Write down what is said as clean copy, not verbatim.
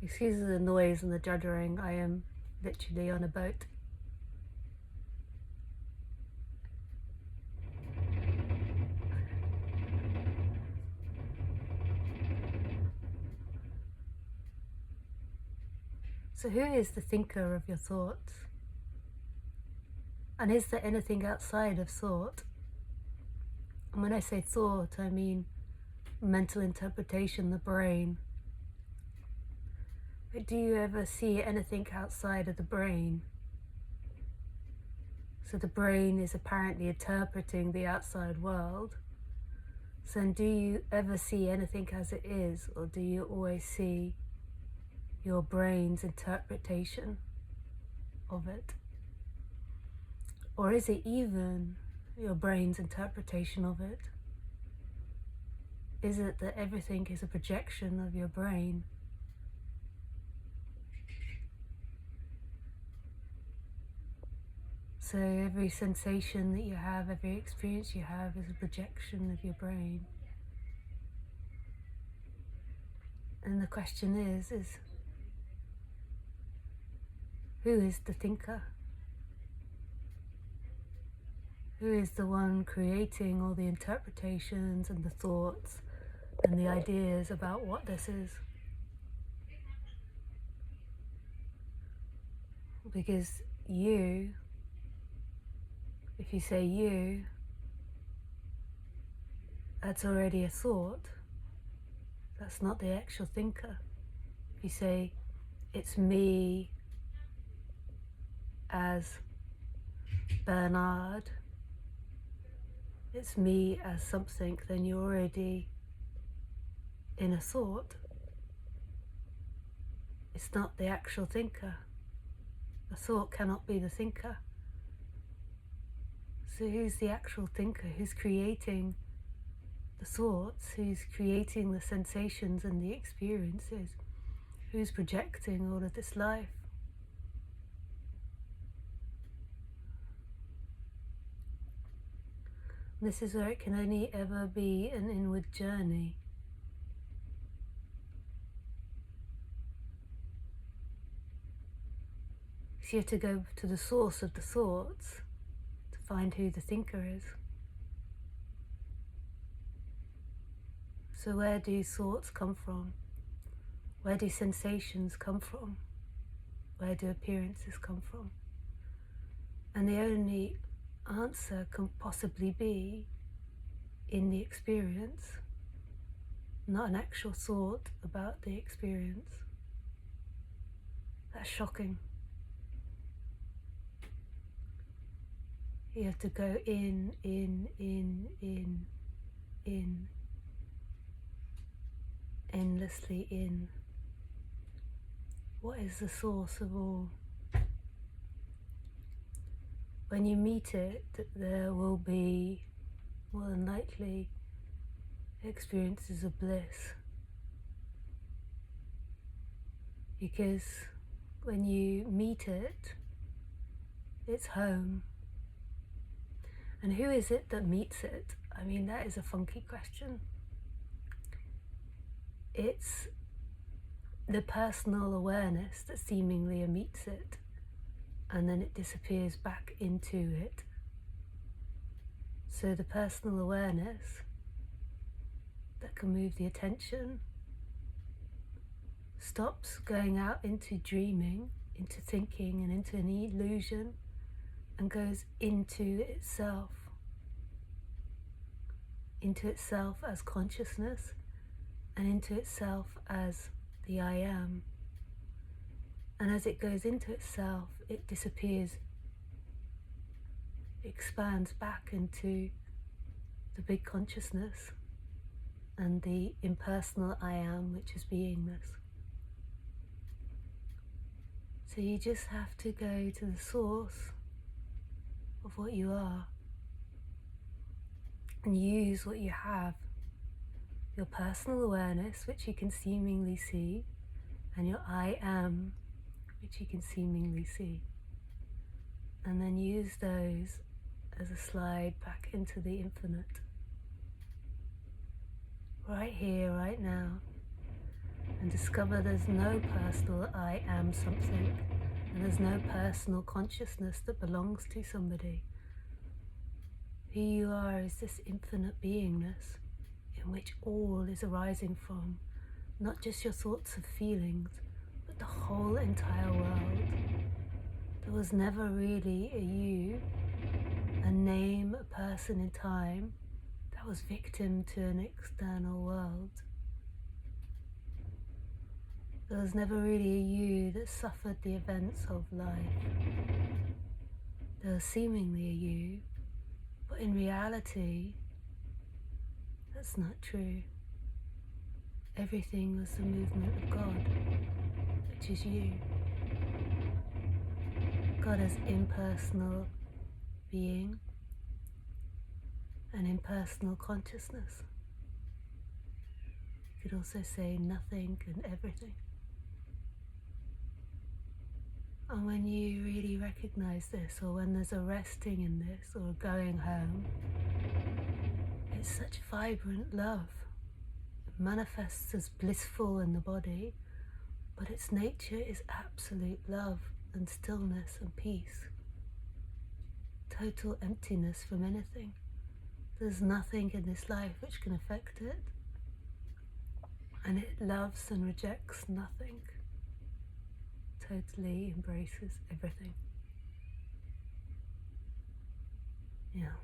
Excuse the noise and the juddering, I am literally on a boat. So who is the thinker of your thoughts? And is there anything outside of thought? And when I say thought, I mean mental interpretation, the brain. But do you ever see anything outside of the brain? So the brain is apparently interpreting the outside world. So then do you ever see anything as it is, or do you always see your brain's interpretation of it? Or is it even your brain's interpretation of it? Is it that everything is a projection of your brain? So every sensation that you have, every experience you have is a projection of your brain. And the question is who is the thinker? Who is the one creating all the interpretations and the thoughts and the ideas about what this is? Because you, if you say you, that's already a thought. That's not the actual thinker. If you say, it's me as Bernard, it's me as something, then you're already in a thought. It's not the actual thinker. A thought cannot be the thinker. So who's the actual thinker? Who's creating the thoughts? Who's creating the sensations and the experiences? Who's projecting all of this life? This is where it can only ever be an inward journey. So you have to go to the source of the thoughts to find who the thinker is. So where do thoughts come from? Where do sensations come from? Where do appearances come from? And the only answer can possibly be in the experience, not an actual thought about the experience. That's shocking. You have to go in, endlessly in. What is the source of all? When you meet it, there will be, more than likely, experiences of bliss. Because when you meet it, it's home. And who is it that meets it? I mean, that is a funky question. It's the personal awareness that seemingly meets it, and then it disappears back into it. So the personal awareness that can move the attention stops going out into dreaming, into thinking, and into an illusion, and goes into itself as consciousness, and into itself as the I am. And as it goes into itself, it disappears, expands back into the big consciousness and the impersonal I am, which is beingness. So you just have to go to the source of what you are and use what you have, your personal awareness, which you can seemingly see, and your I am, which you can seemingly see, and then use those as a slide back into the infinite, right here, right now. and discover there's no personal I am something, and there's no personal consciousness that belongs to somebody. Who you are is this infinite beingness in which all is arising from, not just your thoughts and feelings, but the whole entire world. There was never really a you, a name, a person in time that was victim to an external world. There was never really a you that suffered the events of life. There was seemingly a you, but in reality, that's not true. Everything was the movement of God, which is you. God as impersonal being and impersonal consciousness. You could also say nothing and everything. And when you really recognize this, or when there's a resting in this, or a going home, it's such vibrant love. It manifests as blissful in the body, but its nature is absolute love and stillness and peace. Total emptiness from anything. There's nothing in this life which can affect it, and it loves and rejects nothing. Totally embraces everything. Yeah.